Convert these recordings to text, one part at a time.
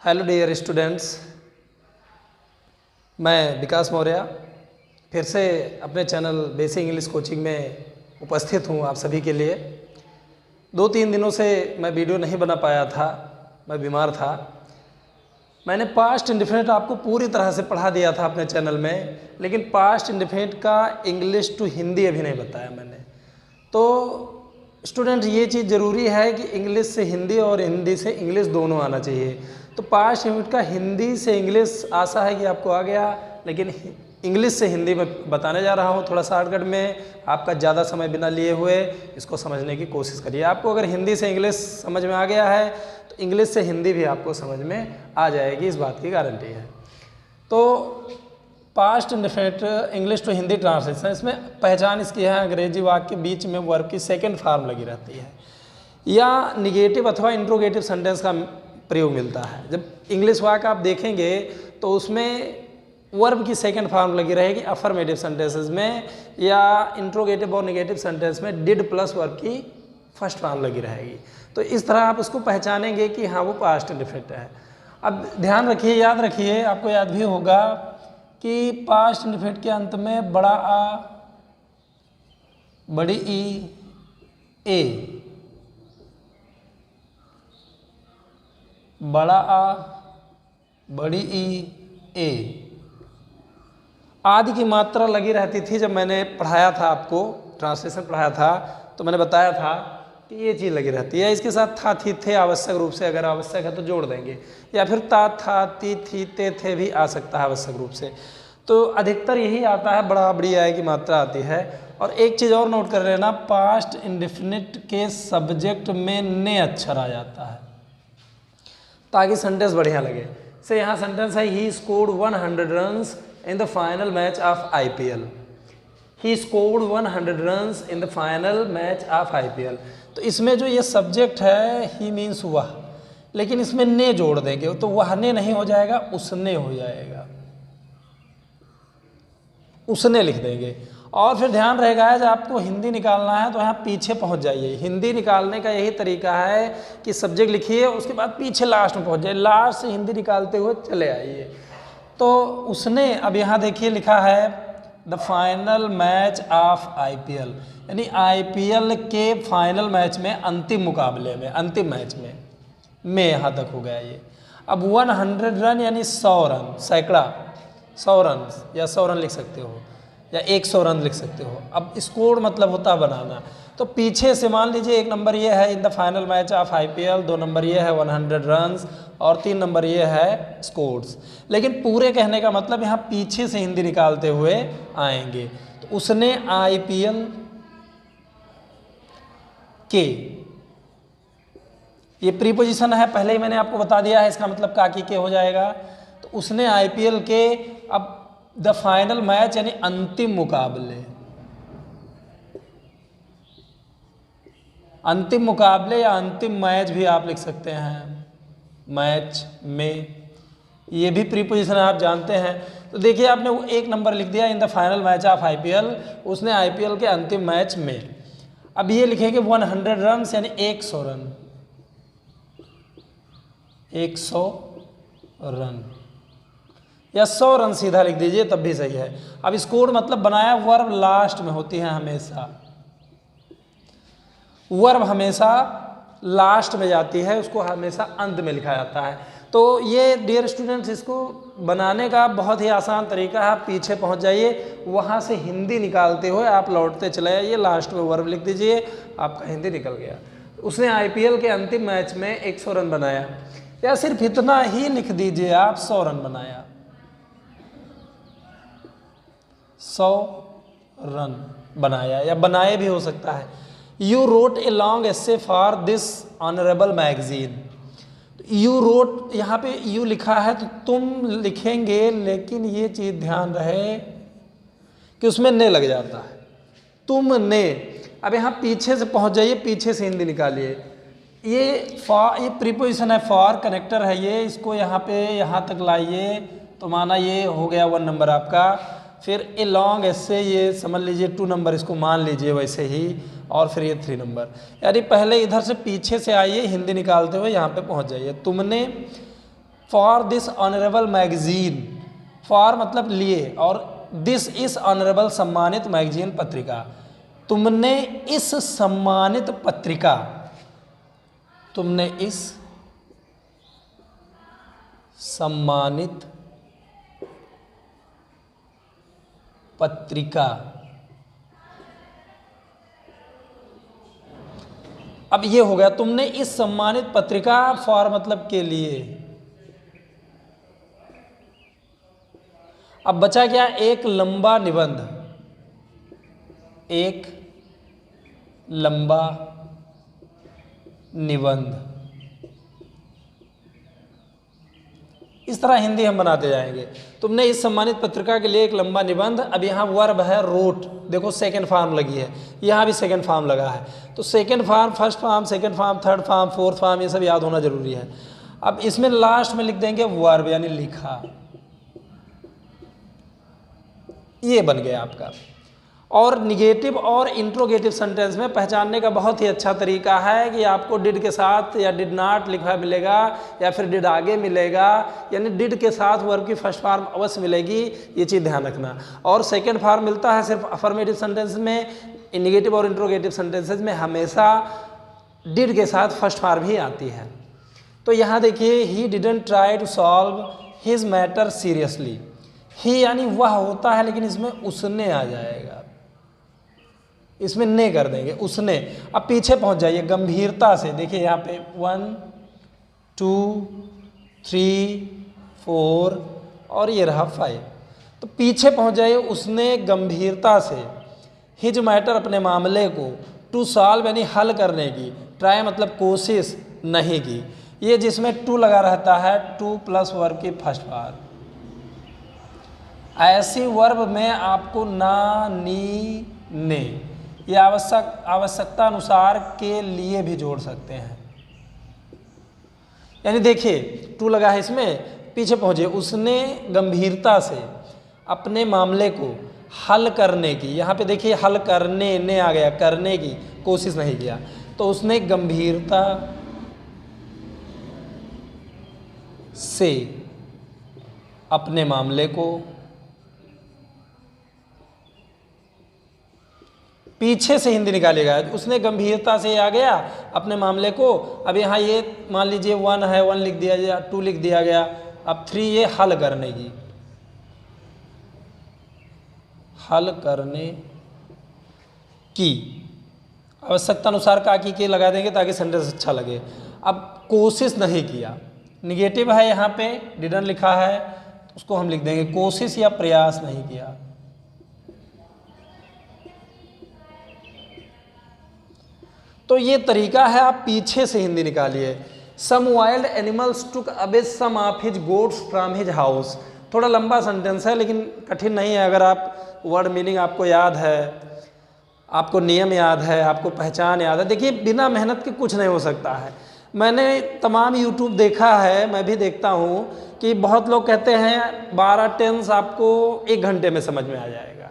Hello dear students, मैं विकास मौर्य फिर से अपने चैनल बेसिक इंग्लिश कोचिंग में उपस्थित हूँ आप सभी के लिए। 2-3 दिनों से मैं वीडियो नहीं बना पाया था, मैं बीमार था। मैंने पास्ट इंडेफिनिट आपको पूरी तरह से पढ़ा दिया था अपने चैनल में, लेकिन पास्ट इंडेफिनिट का इंग्लिश टू हिंदी अभी नहीं बताया मैंने। तो स्टूडेंट ये चीज़ ज़रूरी है कि इंग्लिश से हिंदी और हिंदी से इंग्लिश दोनों आना चाहिए। तो पास्ट इंडेफिनिट का हिंदी से इंग्लिश आशा है कि आपको आ गया, लेकिन इंग्लिश से हिंदी में बताने जा रहा हूँ थोड़ा शॉर्टकट में। आपका ज़्यादा समय बिना लिए हुए इसको समझने की कोशिश करिए। आपको अगर हिंदी से इंग्लिश समझ में आ गया है तो इंग्लिश से हिंदी भी आपको समझ में आ जाएगी, इस बात की गारंटी है। तो past indefinite English to Hindi translation, इसमें पहचान इसकी है अंग्रेजी वाक्य के बीच में वर्ब की सेकंड फॉर्म लगी रहती है या निगेटिव अथवा इंट्रोगेटिव सेंटेंस का प्रयोग मिलता है। जब इंग्लिश वाक्य आप देखेंगे तो उसमें वर्ब की सेकंड फॉर्म लगी रहेगी अफर्मेटिव सेंटेंसेस में, या इंट्रोगेटिव और निगेटिव सेंटेंस में डिड प्लस वर्ब की फर्स्ट फॉर्म लगी रहेगी। तो इस तरह आप उसको पहचानेंगे कि हाँ वो पास्ट इंडेफिनिट है। अब ध्यान रखिए, याद रखिए, आपको याद भी होगा कि पास्ट इंडेफिनिट के अंत में बड़ा आ, बड़ी ई, ए, बड़ा आ, बड़ी ई, ए आदि की मात्रा लगी रहती थी। जब मैंने पढ़ाया था आपको, ट्रांसलेशन पढ़ाया था, तो मैंने बताया था कि ये चीज़ लगी रहती है। इसके साथ था, थी, थे आवश्यक रूप से अगर आवश्यक है तो जोड़ देंगे, या फिर ता, था, ती, थी, ते, थे भी आ सकता है आवश्यक रूप से। तो अधिकतर यही आता है, बड़ा बड़ी आय की मात्रा आती है। और एक चीज़ और नोट कर लेना, पास्ट इंडेफिनिट के सब्जेक्ट में ने अक्षर आ जाता है ताकि सेंटेंस बढ़िया लगे। से यहाँ सेंटेंस है, he scored 100 runs in the final match of IPL. He scored 100 runs in the final match of IPL. तो इसमें जो ये सब्जेक्ट है ही मीन्स वह, लेकिन इसमें ने जोड़ देंगे तो वह ने नहीं हो जाएगा, उसने हो जाएगा, उसने लिख देंगे। और फिर ध्यान रहेगा जब आपको हिंदी निकालना है तो यहाँ पीछे पहुँच जाइए। हिंदी निकालने का यही तरीका है कि सब्जेक्ट लिखिए, उसके बाद पीछे लास्ट में पहुँच जाइए, लास्ट से हिंदी निकालते हुए चले आइए। तो उसने, अब यहाँ देखिए लिखा है the final match of IPL, यानी IPL के फाइनल मैच में, अंतिम मुकाबले में, अंतिम मैच में यहाँ तक हो गया ये। अब 100 रन यानी 100 रन, सैकड़ा, 100 रन या 100 रन लिख सकते हो, या 100 रन लिख सकते हो। अब स्कोर मतलब होता है बनाना। तो पीछे से मान लीजिए 1 नंबर ये है in the final match of IPL, 2 number ये है 100 रन्स, और 3 नंबर ये है स्कोर्स। लेकिन पूरे कहने का मतलब यहाँ पीछे से हिंदी निकालते हुए आएंगे। तो उसने IPL के, ये प्रीपोजिशन है, पहले ही मैंने आपको बता दिया है, इसका मतलब काकी के हो जाएगा। तो उसने IPL के, अब द फाइनल मैच यानी अंतिम मुकाबले, अंतिम मुकाबले या अंतिम मैच भी आप लिख सकते हैं, मैच में, ये भी प्रीपोजिशन आप जानते हैं। तो देखिए आपने वो 1 नंबर लिख दिया in the final match of IPL, उसने IPL के अंतिम मैच में। अब ये लिखेंगे 100 रन यानी 100 रन, 100 रन, या 100 रन सीधा लिख दीजिए तब भी सही है। अब स्कोर मतलब बनाया, वर्ब लास्ट में होती है हमेशा, वर्ब हमेशा लास्ट में जाती है, उसको हमेशा अंत में लिखा जाता है। तो ये डियर स्टूडेंट्स, इसको बनाने का बहुत ही आसान तरीका है। आप पीछे पहुंच जाइए, वहाँ से हिंदी निकालते हुए आप लौटते चले जाइए, लास्ट में वर्ब लिख दीजिए, आपका हिंदी निकल गया। उसने IPL के अंतिम मैच में 100 रन बनाया, या सिर्फ इतना ही लिख दीजिए आप, 100 रन बनाया, 100 रन बनाया, या बनाए भी हो सकता है। You wrote a long essay for this honourable magazine. You wrote, यहाँ पे यू लिखा है तो तुम लिखेंगे, लेकिन ये चीज़ ध्यान रहे कि उसमें ने लग जाता है, तुमने। अब यहाँ पीछे से पहुँच जाइए, पीछे से हिंदी निकालिए। ये फॉर, ये प्रीपोजिशन है, फॉर कनेक्टर है ये, इसको यहाँ पे यहाँ तक लाइए तो माना ये हो गया 1 नंबर आपका। फिर ए लॉन्ग ऐसे, ये समझ लीजिए 2 नंबर, इसको मान लीजिए वैसे ही, और फिर ये 3 नंबर। यानी पहले इधर से पीछे से आइए, हिंदी निकालते हुए यहाँ पे पहुँच जाइए। तुमने for this honourable magazine, for मतलब लिए, और दिस इस ऑनरेबल सम्मानित मैगजीन पत्रिका, तुमने इस सम्मानित पत्रिका, तुमने इस सम्मानित पत्रिका, अब ये हो गया तुमने इस सम्मानित पत्रिका, फॉर मतलब के लिए। अब बचा क्या, एक लंबा निबंध, एक लंबा निबंध। इस तरह हिंदी हम बनाते जाएंगे। तुमने इस सम्मानित पत्रिका के लिए एक लंबा निबंध, अब यहाँ वर्ब है रोट, देखो सेकंड फॉर्म लगी है, यहाँ भी सेकंड फॉर्म लगा है, तो second form, first form, second form, third form, fourth form, ये सब याद होना जरूरी है। अब इसमें लास्ट में लिख देंगे वर्ब यानी लिखा, ये बन गया आपका। और निगेटिव और इंट्रोगेटिव सेंटेंस में पहचानने का बहुत ही अच्छा तरीका है कि आपको डिड के साथ या डिड नॉट लिखा मिलेगा, या फिर डिड आगे मिलेगा, यानी डिड के साथ वर्ब की फर्स्ट फॉर्म अवश्य मिलेगी, ये चीज़ ध्यान रखना। और सेकंड फॉर्म मिलता है सिर्फ अफर्मेटिव सेंटेंस में, निगेटिव और इंट्रोगेटिव सेंटेंसेज में हमेशा डिड के साथ फर्स्ट फॉर्म ही आती है। तो यहाँ देखिए, he didn't try to solve his matter seriously, he यानी वह होता है, लेकिन इसमें उसने आ जाएगा, इसमें ने कर देंगे, उसने। अब पीछे पहुंच जाइए गंभीरता से, देखिए यहाँ पे 1 2 3 4 और ये रहा 5, तो पीछे पहुंच जाइए, उसने गंभीरता से, हिज मैटर अपने मामले को, टू सॉल्व यानी हल करने की, ट्राई मतलब कोशिश नहीं की, ये जिसमें टू लगा रहता है, टू प्लस वर्ब की फर्स्ट फॉर्म। ऐसी वर्ब में आपको ना, नी, ने, ये आवश्यकता अनुसार के लिए भी जोड़ सकते हैं। यानी देखिए टू लगा है इसमें, पीछे पहुंचे, उसने गंभीरता से अपने मामले को हल करने की, यहाँ पे देखिए हल करने, ने आ गया, करने की कोशिश नहीं किया, तो उसने गंभीरता से अपने मामले को, पीछे से हिंदी निकालेगा, उसने गंभीरता से आ गया अपने मामले को। अब यहाँ ये मान लीजिए 1 है, 1 लिख दिया गया, 2 लिख दिया गया, अब 3 ये हल करने की, हल करने की, आवश्यकता अनुसार का की के लगा देंगे ताकि सेंटेंस अच्छा लगे। अब कोशिश नहीं किया, निगेटिव है, यहाँ पे डिडंट लिखा है, उसको हम लिख देंगे कोशिश या प्रयास नहीं किया। तो ये तरीका है, आप पीछे से हिंदी निकालिए। Some wild animals took away some of his goats from his house, थोड़ा लंबा सेंटेंस है लेकिन कठिन नहीं है, अगर आप वर्ड मीनिंग आपको याद है, आपको नियम याद है, आपको पहचान याद है। देखिए बिना मेहनत के कुछ नहीं हो सकता है। मैंने तमाम यूट्यूब देखा है, मैं भी देखता हूँ कि बहुत लोग कहते हैं 12 टेंस आपको 1 घंटे में समझ में आ जाएगा,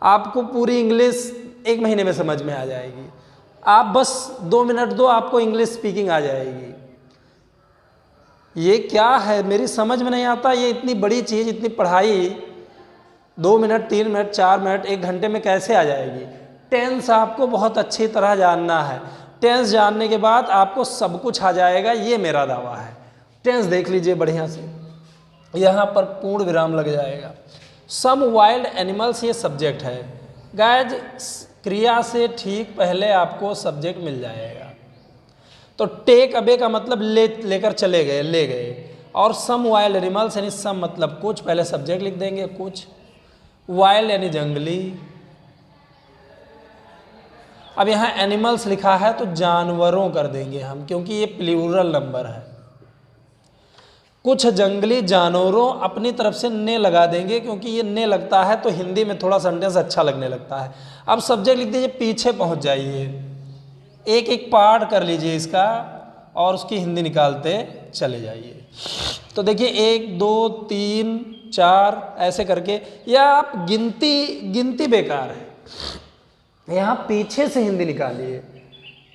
आपको पूरी इंग्लिश 1 महीने में समझ में आ जाएगी, आप बस 2 मिनट दो आपको इंग्लिश स्पीकिंग आ जाएगी। ये क्या है, मेरी समझ में नहीं आता, ये इतनी बड़ी चीज़, इतनी पढ़ाई 2 मिनट 3 मिनट 4 मिनट 1 घंटे में कैसे आ जाएगी। टेंस आपको बहुत अच्छी तरह जानना है, टेंस जानने के बाद आपको सब कुछ आ जाएगा, ये मेरा दावा है। टेंस देख लीजिए बढ़िया से, यहाँ पर पूर्ण विराम लग जाएगा। सम वाइल्ड एनिमल्स ये सब्जेक्ट है, गाइज क्रिया से ठीक पहले आपको सब्जेक्ट मिल जाएगा। तो टेक अवे का मतलब लेकर चले गए, ले गए, और सम वाइल्ड एनिमल्स यानी सम मतलब कुछ, पहले सब्जेक्ट लिख देंगे कुछ, वाइल्ड यानी जंगली। अब यहाँ एनिमल्स लिखा है तो जानवरों कर देंगे हम, क्योंकि ये प्लूरल नंबर है। कुछ जंगली जानवरों अपनी तरफ से ने लगा देंगे, क्योंकि ये ने लगता है तो हिंदी में थोड़ा सेंटेंस अच्छा लगने लगता है। अब सब्जेक्ट लिख दीजिए, पीछे पहुंच जाइए, एक एक पार्ट कर लीजिए इसका और उसकी हिंदी निकालते चले जाइए। तो देखिए 1 2 3 4 ऐसे करके, या आप गिनती बेकार है, यहाँ पीछे से हिंदी निकालिए।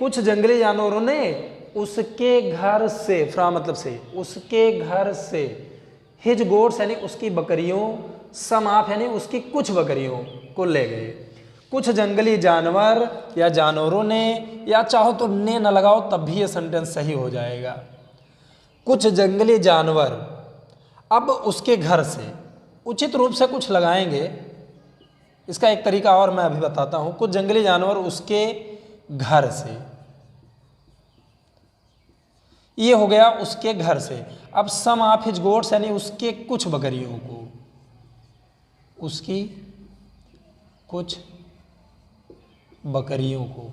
कुछ जंगली जानवरों ने उसके घर से, फ्रॉम मतलब से, उसके घर से, हिज गोट्स यानी उसकी बकरियों, सम ऑफ यानी उसकी कुछ बकरियों को ले गए। कुछ जंगली जानवर या जानवरों ने, या चाहो तो ने न लगाओ तब भी ये सेंटेंस सही हो जाएगा। कुछ जंगली जानवर अब उसके घर से, उचित रूप से कुछ लगाएंगे, इसका एक तरीका और मैं अभी बताता हूं। कुछ जंगली जानवर उसके घर से, ये हो गया उसके घर से। अब सम ऑफ हिज गोट्स यानी उसके कुछ बकरियों को, उसकी कुछ बकरियों को।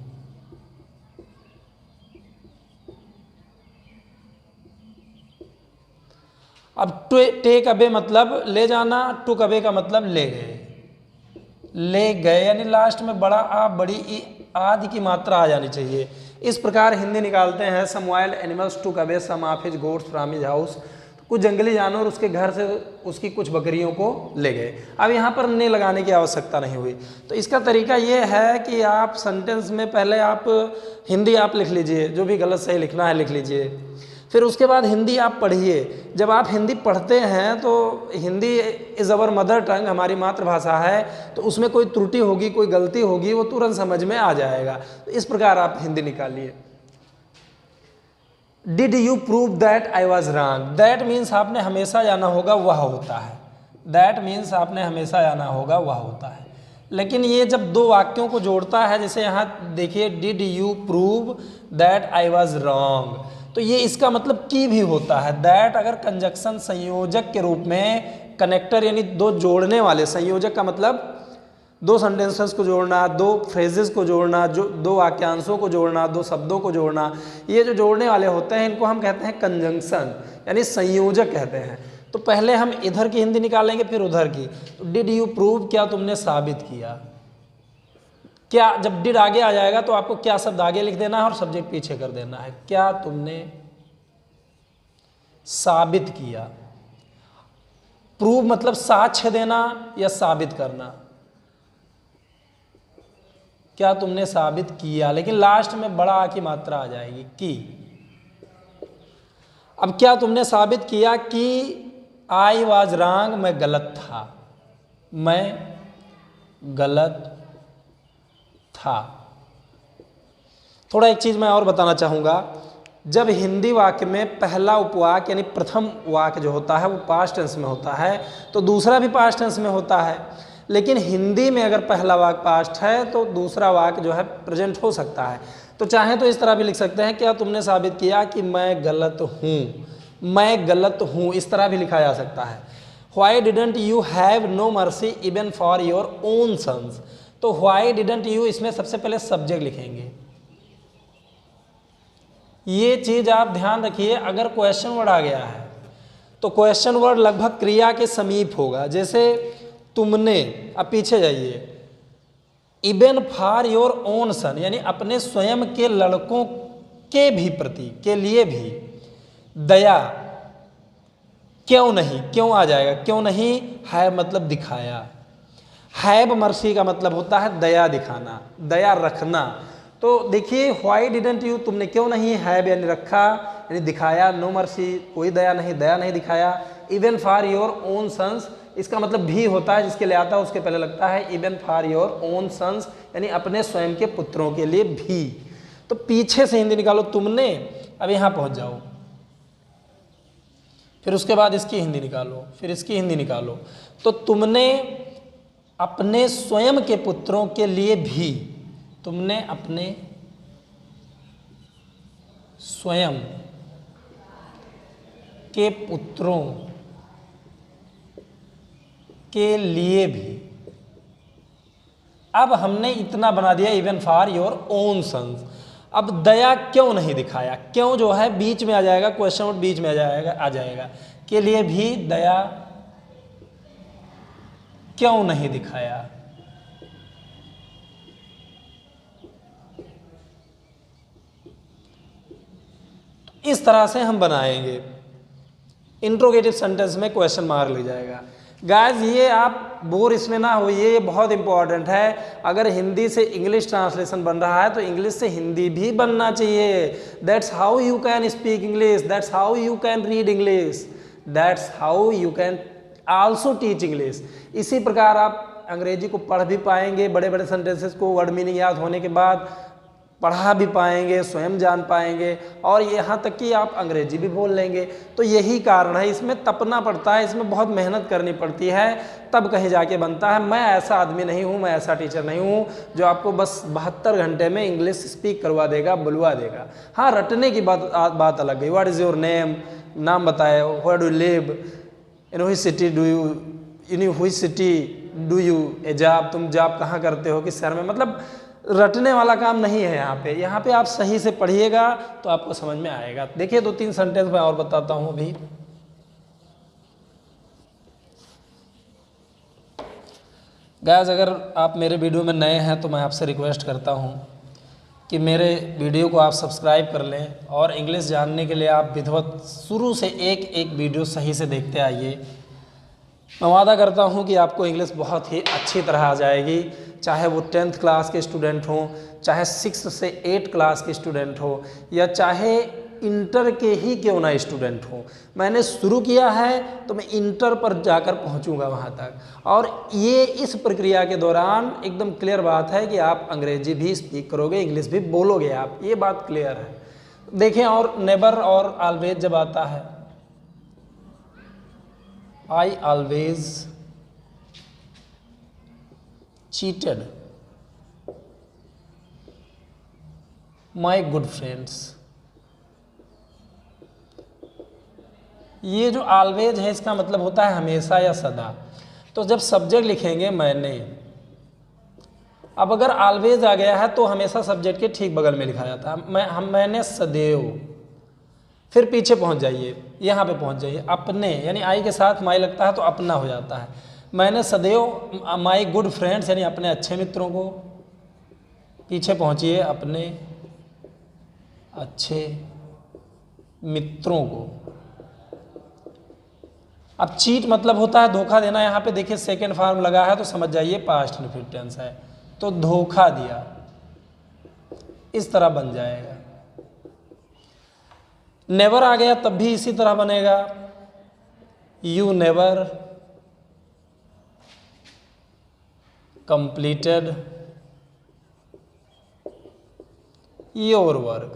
अब टेक अवे मतलब ले जाना, टुक अवे का मतलब ले गए। ले गए यानी लास्ट में बड़ा आ बड़ी ई आदि की मात्रा आ जानी चाहिए। इस प्रकार हिंदी निकालते हैं। Some wild animals took away some of his goats from his house. कुछ जंगली जानवर उसके घर से उसकी कुछ बकरियों को ले गए। अब यहाँ पर ने लगाने की आवश्यकता नहीं हुई। तो इसका तरीका ये है कि आप सेंटेंस में पहले आप हिंदी आप लिख लीजिए, जो भी गलत सही लिखना है लिख लीजिए, फिर उसके बाद हिंदी आप पढ़िए। जब आप हिंदी पढ़ते हैं तो Hindi is our mother tongue, हमारी मातृभाषा है, तो उसमें कोई त्रुटि होगी, कोई गलती होगी, वो तुरंत समझ में आ जाएगा। तो इस प्रकार आप हिंदी निकालिए। Did you prove that I was wrong. That means आपने हमेशा जाना होगा वह होता है। दैट मीन्स आपने हमेशा जाना होगा वह होता है। लेकिन ये जब दो वाक्यों को जोड़ता है, जैसे यहाँ देखिए, did you prove that I was wrong, तो ये इसका मतलब की भी होता है। दैट अगर कंजक्शन संयोजक के रूप में, कनेक्टर यानी दो जोड़ने वाले, संयोजक का मतलब दो सेंटेंसेस को जोड़ना, दो फ्रेजेस को जोड़ना, जो दो वाक्यांशों को जोड़ना, दो शब्दों को जोड़ना, ये जो जोड़ने वाले होते हैं इनको हम कहते हैं कंजंक्शन यानी संयोजक कहते हैं। तो पहले हम इधर की हिंदी निकालेंगे फिर उधर की। तो डिड यू प्रूव, क्या तुमने साबित किया। क्या, जब डिड आगे आ जाएगा तो आपको क्या शब्द आगे लिख देना है और सब्जेक्ट पीछे कर देना है। क्या तुमने साबित किया। प्रूव मतलब साक्ष्य देना या साबित करना। क्या तुमने साबित किया, लेकिन लास्ट में बड़ा आ की मात्रा आ जाएगी की। अब क्या तुमने साबित किया कि आई वाज रॉन्ग, मैं गलत था, मैं गलत था। थोड़ा एक चीज मैं और बताना चाहूंगा। जब हिंदी वाक्य में पहला उपवाक्य यानी प्रथम वाक्य जो होता है वो पास्ट टेंस में होता है, तो दूसरा भी पास्ट टेंस में होता है। लेकिन हिंदी में अगर पहला वाक्य पास्ट है तो दूसरा वाक्य जो है प्रेजेंट हो सकता है। तो चाहे तो इस तरह भी लिख सकते हैं, क्या तुमने साबित किया कि मैं गलत हूँ, मैं गलत हूँ, इस तरह भी लिखा जा सकता है। Why didn't you have no mercy even for your own sons. तो व्हाई डिडंट यू, इसमें सबसे पहले सब्जेक्ट लिखेंगे। ये चीज आप ध्यान रखिए, अगर क्वेश्चन वर्ड आ गया है तो क्वेश्चन वर्ड लगभग क्रिया के समीप होगा। जैसे तुमने, अब पीछे जाइए, even for your own son यानी अपने स्वयं के लड़कों के भी प्रति, के लिए भी, दया, क्यों नहीं, क्यों आ जाएगा, क्यों नहीं, है मतलब दिखाया। हैव मर्सी का मतलब होता है दया दिखाना, दया रखना। तो देखिए, व्हाई डिडंट यू, तुमने क्यों नहीं, हैव यानी रखा यानी दिखाया, नो मर्सी कोई दया नहीं, दया नहीं दिखाया, even for your own sons, इसका मतलब भी होता है, जिसके लिए आता है उसके पहले लगता है even for your own sons यानी अपने स्वयं के पुत्रों के लिए भी। तो पीछे से हिंदी निकालो तुमने, अब यहाँ पहुँच जाओ, फिर उसके बाद इसकी हिंदी निकालो, फिर इसकी हिंदी निकालो। तो तुमने अपने स्वयं के पुत्रों के लिए भी, तुमने अपने स्वयं के पुत्रों के लिए भी। अब हमने इतना बना दिया, even for your own sons. अब दया क्यों नहीं दिखाया, क्यों जो है बीच में आ जाएगा, क्वेश्चन वर्ड बीच में आ जाएगा, के लिए भी दया क्यों नहीं दिखाया। इस तरह से हम बनाएंगे। इंट्रोगेटिव सेंटेंस में क्वेश्चन मार्क लग जाएगा। गाइस ये आप बोर इसमें ना होइए, ये बहुत इंपॉर्टेंट है। अगर हिंदी से इंग्लिश ट्रांसलेशन बन रहा है तो इंग्लिश से हिंदी भी बनना चाहिए। That's how you can speak English, that's how you can read English, that's how you can also teach English. इसी प्रकार आप अंग्रेजी को पढ़ भी पाएंगे, बड़े बड़े सेंटेंसेस को वर्ड मीनिंग याद होने के बाद पढ़ा भी पाएंगे, स्वयं जान पाएंगे, और यहाँ तक कि आप अंग्रेजी भी बोल लेंगे। तो यही कारण है, इसमें तपना पड़ता है, इसमें बहुत मेहनत करनी पड़ती है, तब कहीं जाके बनता है। मैं ऐसा आदमी नहीं हूँ, मैं ऐसा टीचर नहीं हूँ जो आपको बस 72 घंटे में इंग्लिश स्पीक करवा देगा, बुलवा देगा। हाँ, रटने की बात अलग गई। व्हाट इज़ योर नेम, नाम बताए, where do you live, in which city do you, in which city do you a job, तुम जॉब कहाँ करते हो, किस शहर में। मतलब रटने वाला काम नहीं है यहाँ पे। यहाँ पे आप सही से पढ़िएगा तो आपको समझ में आएगा। देखिए 2-3 सेंटेंस मैं और बताता हूँ अभी। गाइस अगर आप मेरे वीडियो में नए हैं तो मैं आपसे रिक्वेस्ट करता हूँ कि मेरे वीडियो को आप सब्सक्राइब कर लें, और इंग्लिश जानने के लिए आप विधिवत शुरू से एक एक वीडियो सही से देखते आइए। मैं वादा करता हूँ कि आपको इंग्लिश बहुत ही अच्छी तरह आ जाएगी, चाहे वो 10th क्लास के स्टूडेंट हों, चाहे 6 से 8 क्लास के स्टूडेंट हो, या चाहे इंटर के ही क्यों ना स्टूडेंट हो। मैंने शुरू किया है तो मैं इंटर पर जाकर पहुंचूंगा वहां तक, और ये इस प्रक्रिया के दौरान एकदम क्लियर बात है कि आप अंग्रेजी भी स्पीक करोगे, इंग्लिश भी बोलोगे आप, ये बात क्लियर है। देखें, और नेवर और ऑलवेज जब आता है, I always cheated my good friends, ये जो ऑलवेज है इसका मतलब होता है हमेशा या सदा। तो जब सब्जेक्ट लिखेंगे मैंने, अब अगर ऑलवेज आ गया है तो हमेशा सब्जेक्ट के ठीक बगल में लिखा जाता है। मैंने सदैव, फिर पीछे पहुंच जाइए, यहाँ पे पहुंच जाइए, अपने यानी आई के साथ माई लगता है तो अपना हो जाता है। मैंने सदैव माई गुड फ्रेंड्स यानी अपने अच्छे मित्रों को, पीछे पहुंचिए, अपने अच्छे मित्रों को। अब चीट मतलब होता है धोखा देना। यहाँ पे देखिए सेकेंड फॉर्म लगा है तो समझ जाइए पास्ट इनफिनिट टेंस है, तो धोखा दिया, इस तरह बन जाएगा। नेवर आ गया तब भी इसी तरह बनेगा, you never completed your work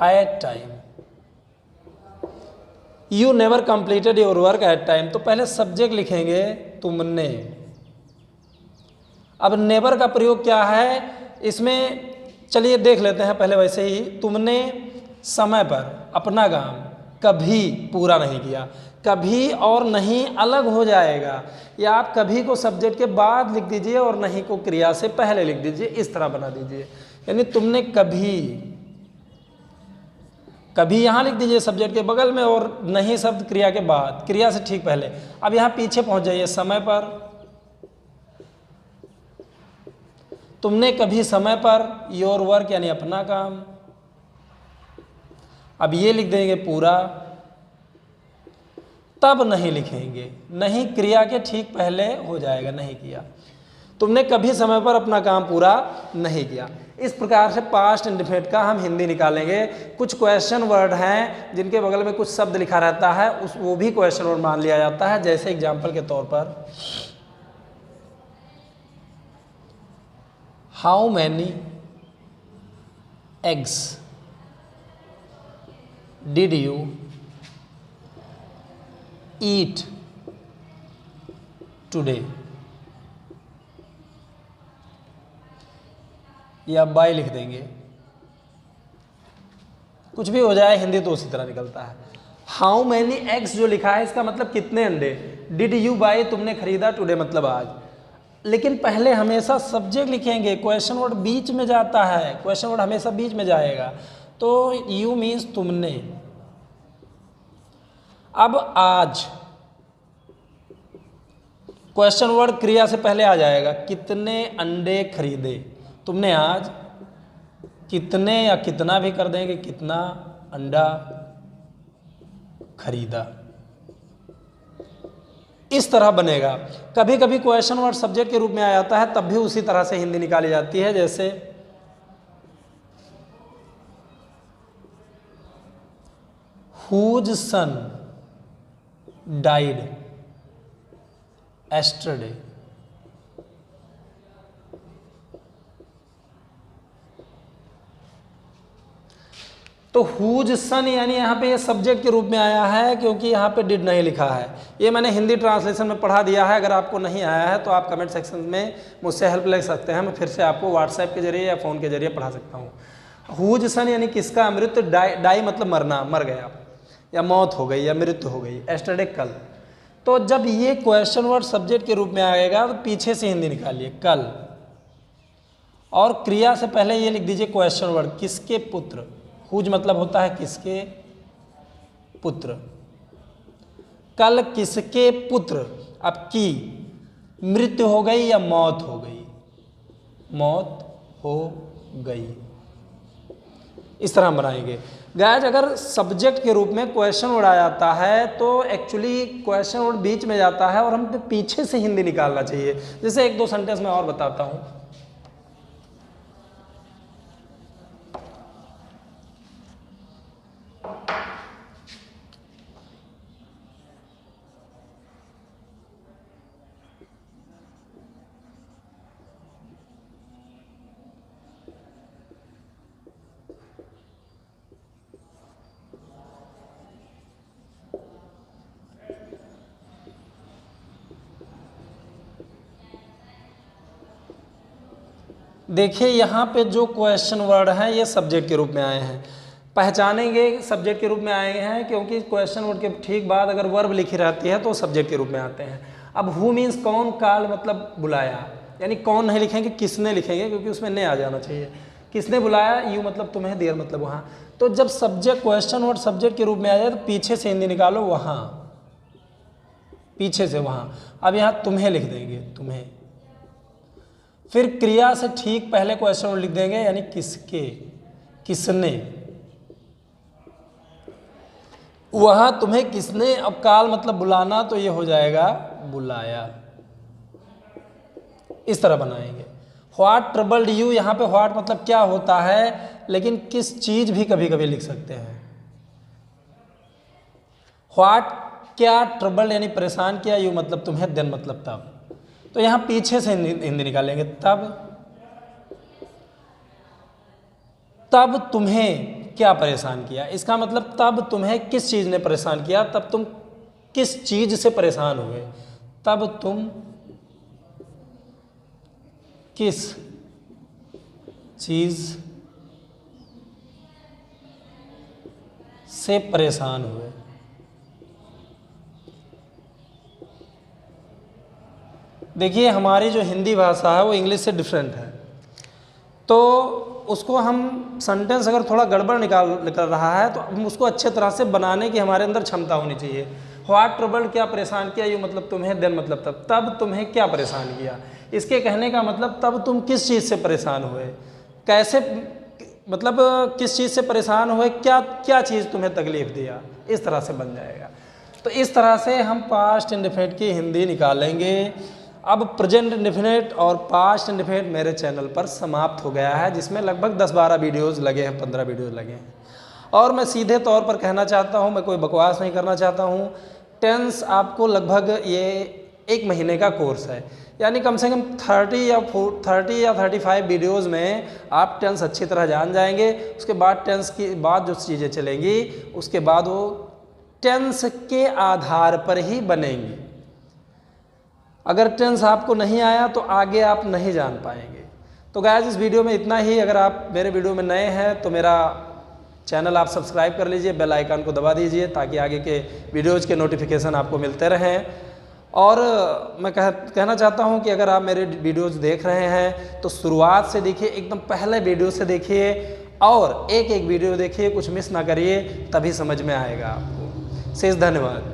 at time, you never completed your work at time। तो पहले सब्जेक्ट लिखेंगे तुमने। अब नेवर का प्रयोग क्या है इसमें, चलिए देख लेते हैं पहले। वैसे ही तुमने समय पर अपना काम कभी पूरा नहीं किया, कभी और नहीं अलग हो जाएगा, या आप कभी को सब्जेक्ट के बाद लिख दीजिए और नहीं को क्रिया से पहले लिख दीजिए, इस तरह बना दीजिए। यानी तुमने कभी, कभी यहाँ लिख दीजिए सब्जेक्ट के बगल में और नहीं शब्द क्रिया के बाद, क्रिया से ठीक पहले। अब यहाँ पीछे पहुंच जाइए, समय पर, तुमने कभी समय पर, योर वर्क यानी अपना काम। अब ये लिख देंगे पूरा, तब नहीं लिखेंगे, नहीं क्रिया के ठीक पहले हो जाएगा, नहीं किया। तुमने कभी समय पर अपना काम पूरा नहीं किया। इस प्रकार से पास्ट इंडेफिनिट का हम हिंदी निकालेंगे। कुछ क्वेश्चन वर्ड हैं जिनके बगल में कुछ शब्द लिखा रहता है, वो भी क्वेश्चन वर्ड मान लिया जाता है। जैसे एग्जाम्पल के तौर पर, how many eggs did you eat today, या बाय लिख देंगे, कुछ भी हो जाए, हिंदी तो उसी तरह निकलता है। हाउ मैनी एग्स जो लिखा है इसका मतलब कितने अंडे, डिड यू बाय तुमने खरीदा, टुडे मतलब आज। लेकिन पहले हमेशा सब्जेक्ट लिखेंगे, क्वेश्चन वर्ड बीच में जाता है, क्वेश्चन वर्ड हमेशा बीच में जाएगा। तो यू मीन्स तुमने। अब आज क्वेश्चन वर्ड क्रिया से पहले आ जाएगा, कितने अंडे खरीदे, तुमने आज कितने, या कितना भी कर देंगे, कितना अंडा खरीदा। इस तरह बनेगा। कभी कभी क्वेश्चन वर्ड सब्जेक्ट के रूप में आ जाता है, तब भी उसी तरह से हिंदी निकाली जाती है। जैसे whose son died yesterday। तो whose son यानी यहाँ पे ये सब्जेक्ट के रूप में आया है, क्योंकि यहाँ पे डिड नहीं लिखा है। ये मैंने हिंदी ट्रांसलेशन में पढ़ा दिया है। अगर आपको नहीं आया है तो आप कमेंट सेक्शन में मुझसे हेल्प ले सकते हैं। मैं फिर से आपको व्हाट्सएप के जरिए या फ़ोन के जरिए पढ़ा सकता हूँ। whose son यानी किसका मृत्यु, डाई मतलब मरना, मर गया या मौत हो गई या मृत्यु हो गई, एस्टरडे कल। तो जब ये क्वेश्चन वर्ड सब्जेक्ट के रूप में आएगा तो पीछे से हिंदी निकालिए कल, और क्रिया से पहले ये लिख दीजिए क्वेश्चन वर्ड किसके पुत्र। हुज मतलब होता है किसके पुत्र। कल किसके पुत्र, अब की मृत्यु हो गई या मौत हो गई, मौत हो गई। इस तरह हम बनाएंगे। गाइस अगर सब्जेक्ट के रूप में क्वेश्चन वर्ड आ जाता है तो एक्चुअली क्वेश्चन वर्ड बीच में जाता है और हम पीछे से हिंदी निकालना चाहिए। जैसे एक दो सेंटेंस में और बताता हूँ। देखिए यहाँ पे जो क्वेश्चन वर्ड हैं ये सब्जेक्ट के रूप में आए हैं। पहचानेंगे सब्जेक्ट के रूप में आए हैं क्योंकि क्वेश्चन वर्ड के ठीक बाद अगर वर्ब लिखी रहती है तो सब्जेक्ट के रूप में आते हैं। अब हु मीन्स कौन, काल मतलब बुलाया, यानी कौन नहीं लिखेंगे, किसने लिखेंगे, क्योंकि उसमें ने आ जाना चाहिए। किसने बुलाया, यू मतलब तुम्हें, देर मतलब वहाँ। तो जब सब्जेक्ट क्वेश्चन वर्ड सब्जेक्ट के रूप में आ जाए तो पीछे से हिंदी निकालो, वहाँ, पीछे से वहाँ। अब यहाँ तुम्हें लिख देंगे, तुम्हें। फिर क्रिया से ठीक पहले क्वेश्चन वर्ड लिख देंगे, यानी किसके, किसने, वहां तुम्हें किसने। अब काल मतलब बुलाना, तो ये हो जाएगा बुलाया। इस तरह बनाएंगे। व्हाट ट्रबल्ड यू, यहाँ पे व्हाट मतलब क्या होता है, लेकिन किस चीज भी कभी कभी लिख सकते हैं। व्हाट क्या, ट्रबल्ड यानी परेशान किया, यू मतलब तुम्हें, देन मतलब तब। तो यहां पीछे से हिंदी निकालेंगे, तब तुम्हें क्या परेशान किया। इसका मतलब तब तुम्हें किस चीज ने परेशान किया, तब तुम किस चीज से परेशान हुए, तब तुम किस चीज से परेशान हुए। देखिए हमारी जो हिंदी भाषा है वो इंग्लिश से डिफरेंट है, तो उसको हम सेंटेंस अगर थोड़ा गड़बड़ निकल रहा है तो हम उसको अच्छे तरह से बनाने की हमारे अंदर क्षमता होनी चाहिए। व्हाट ट्रबल्ड क्या परेशान किया, यू मतलब तुम्हें, देन मतलब तब तुम्हें क्या परेशान किया। इसके कहने का मतलब तब तुम किस चीज़ से परेशान हुए, कैसे, मतलब किस चीज़ से परेशान हुए, क्या क्या चीज़ तुम्हें तकलीफ दिया, इस तरह से बन जाएगा। तो इस तरह से हम पास्ट इंडेफिनिट की हिंदी निकालेंगे। अब प्रेजेंट इंडेफिनिट और पास्ट इंडेफिनिट मेरे चैनल पर समाप्त हो गया है, जिसमें लगभग 10-12 वीडियोज़ लगे हैं, 15 वीडियोज़ लगे हैं। और मैं सीधे तौर पर कहना चाहता हूँ, मैं कोई बकवास नहीं करना चाहता हूँ। टेंस आपको लगभग ये 1 महीने का कोर्स है, यानी कम से कम 30 या 35 वीडियोज़ में आप टेंस अच्छी तरह जान जाएंगे। उसके बाद टेंस की बाद जो चीज़ें चलेंगी उसके बाद वो टेंस के आधार पर ही बनेंगी। अगर टेंस आपको नहीं आया तो आगे आप नहीं जान पाएंगे। तो गाइस इस वीडियो में इतना ही। अगर आप मेरे वीडियो में नए हैं तो मेरा चैनल आप सब्सक्राइब कर लीजिए, बेल आइकन को दबा दीजिए ताकि आगे के वीडियोज़ के नोटिफिकेशन आपको मिलते रहें। और मैं कहना चाहता हूं कि अगर आप मेरे वीडियोज़ देख रहे हैं तो शुरुआत से देखिए, एकदम पहले वीडियो से देखिए और एक एक वीडियो देखिए, कुछ मिस ना करिए, तभी समझ में आएगा आपको। शेष धन्यवाद।